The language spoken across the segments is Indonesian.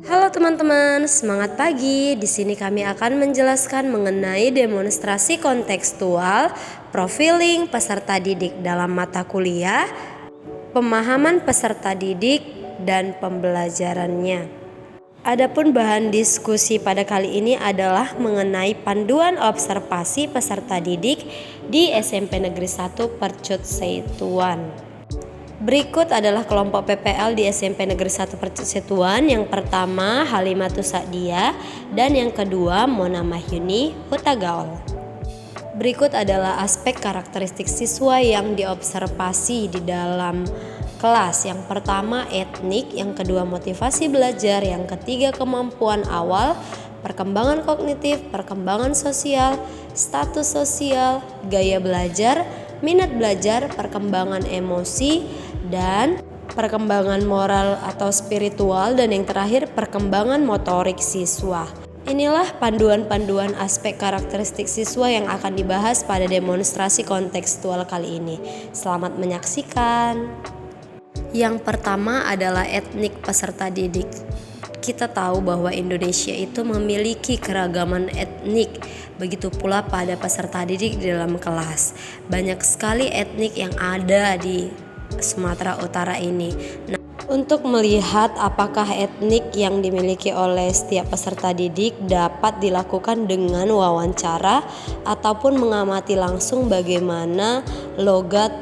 Halo teman-teman, semangat pagi. Di sini kami akan menjelaskan mengenai demonstrasi kontekstual, profiling peserta didik dalam mata kuliah, pemahaman peserta didik, dan pembelajarannya. Adapun bahan diskusi pada kali ini adalah mengenai panduan observasi peserta didik di SMP Negeri 1 Percut Setuan. Berikut adalah kelompok PPL di SMP Negeri 1 Percut Setuan. Yang pertama Halimatus Sa'diah dan yang kedua Mona Mahyuni Hutagaol. Berikut adalah aspek karakteristik siswa yang diobservasi di dalam kelas. Yang pertama etnik, yang kedua motivasi belajar, yang ketiga kemampuan awal, perkembangan kognitif, perkembangan sosial, status sosial, gaya belajar, minat belajar, perkembangan emosi, dan perkembangan moral atau spiritual, dan yang terakhir perkembangan motorik siswa. Inilah panduan-panduan aspek karakteristik siswa yang akan dibahas pada demonstrasi kontekstual kali ini. Selamat menyaksikan. Yang pertama adalah etnik peserta didik. Kita tahu bahwa Indonesia itu memiliki keragaman etnik. Begitu pula pada peserta didik di dalam kelas. Banyak sekali etnik yang ada di Sumatera Utara ini. Nah, untuk melihat apakah etnik yang dimiliki oleh setiap peserta didik dapat dilakukan dengan wawancara ataupun mengamati langsung bagaimana logat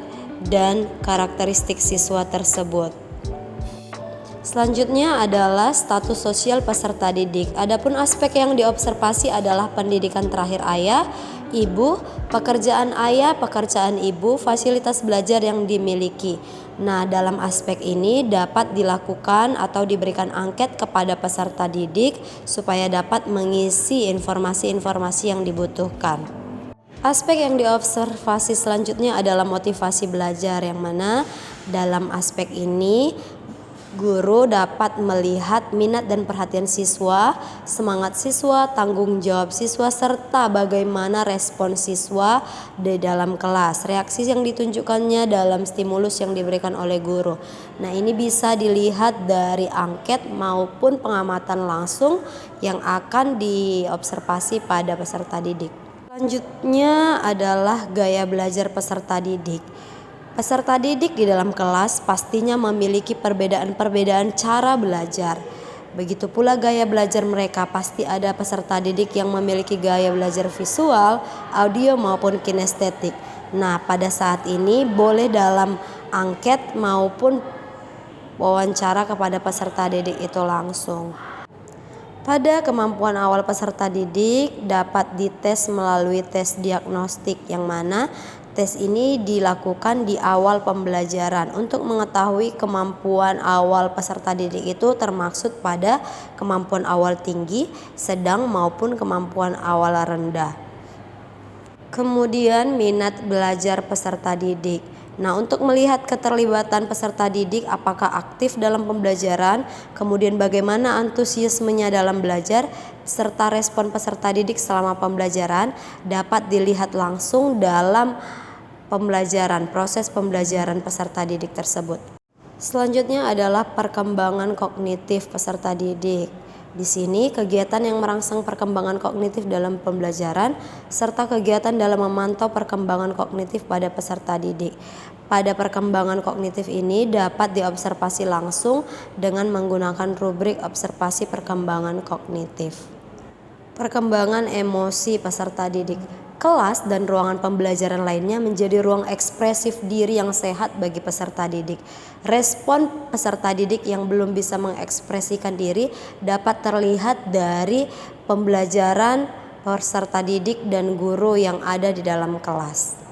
dan karakteristik siswa tersebut. Selanjutnya adalah status sosial peserta didik. Adapun aspek yang diobservasi adalah pendidikan terakhir ayah, ibu, pekerjaan ayah, pekerjaan ibu, fasilitas belajar yang dimiliki. Nah, dalam aspek ini dapat dilakukan atau diberikan angket kepada peserta didik supaya dapat mengisi informasi-informasi yang dibutuhkan. Aspek yang diobservasi selanjutnya adalah motivasi belajar, yang mana dalam aspek ini guru dapat melihat minat dan perhatian siswa, semangat siswa, tanggung jawab siswa, serta bagaimana respon siswa di dalam kelas, reaksi yang ditunjukkannya dalam stimulus yang diberikan oleh guru. Nah, ini bisa dilihat dari angket maupun pengamatan langsung yang akan diobservasi pada peserta didik. Selanjutnya adalah gaya belajar peserta didik. Peserta didik di dalam kelas pastinya memiliki perbedaan-perbedaan cara belajar. Begitu pula gaya belajar mereka. Pasti ada peserta didik yang memiliki gaya belajar visual, audio maupun kinestetik. Nah, pada saat ini boleh dalam angket maupun wawancara kepada peserta didik itu langsung. Pada kemampuan awal peserta didik dapat dites melalui tes diagnostik, yang mana tes ini dilakukan di awal pembelajaran untuk mengetahui kemampuan awal peserta didik itu termaksud pada kemampuan awal tinggi, sedang maupun kemampuan awal rendah. Kemudian minat belajar peserta didik. Nah, untuk melihat keterlibatan peserta didik apakah aktif dalam pembelajaran, kemudian bagaimana antusiasmenya dalam belajar, serta respon peserta didik selama pembelajaran dapat dilihat langsung dalam pembelajaran, proses pembelajaran peserta didik tersebut. Selanjutnya adalah perkembangan kognitif peserta didik. Di sini kegiatan yang merangsang perkembangan kognitif dalam pembelajaran serta kegiatan dalam memantau perkembangan kognitif pada peserta didik. Pada perkembangan kognitif ini dapat diobservasi langsung dengan menggunakan rubrik observasi perkembangan kognitif. Perkembangan emosi peserta didik. Kelas dan ruangan pembelajaran lainnya menjadi ruang ekspresif diri yang sehat bagi peserta didik. Respon peserta didik yang belum bisa mengekspresikan diri dapat terlihat dari pembelajaran peserta didik dan guru yang ada di dalam kelas.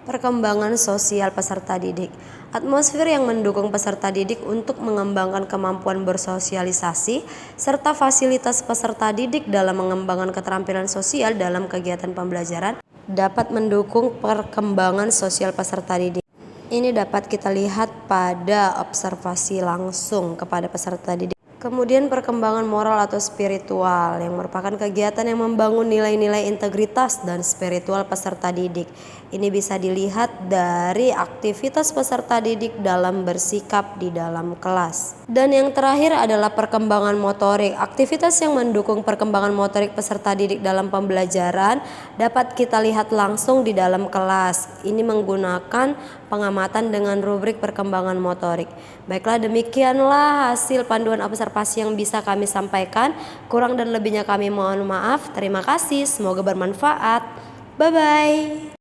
Perkembangan sosial peserta didik. Atmosfer yang mendukung peserta didik untuk mengembangkan kemampuan bersosialisasi serta fasilitas peserta didik dalam mengembangkan keterampilan sosial dalam kegiatan pembelajaran dapat mendukung perkembangan sosial peserta didik. Ini dapat kita lihat pada observasi langsung kepada peserta didik. Kemudian perkembangan moral atau spiritual yang merupakan kegiatan yang membangun nilai-nilai integritas dan spiritual peserta didik. Ini bisa dilihat dari aktivitas peserta didik dalam bersikap di dalam kelas. Dan yang terakhir adalah perkembangan motorik. Aktivitas yang mendukung perkembangan motorik peserta didik dalam pembelajaran dapat kita lihat langsung di dalam kelas. Ini menggunakan pengamatan dengan rubrik perkembangan motorik. Baiklah, demikianlah hasil panduan observasi yang bisa kami sampaikan. Kurang dan lebihnya kami mohon maaf. Terima kasih, semoga bermanfaat. Bye-bye.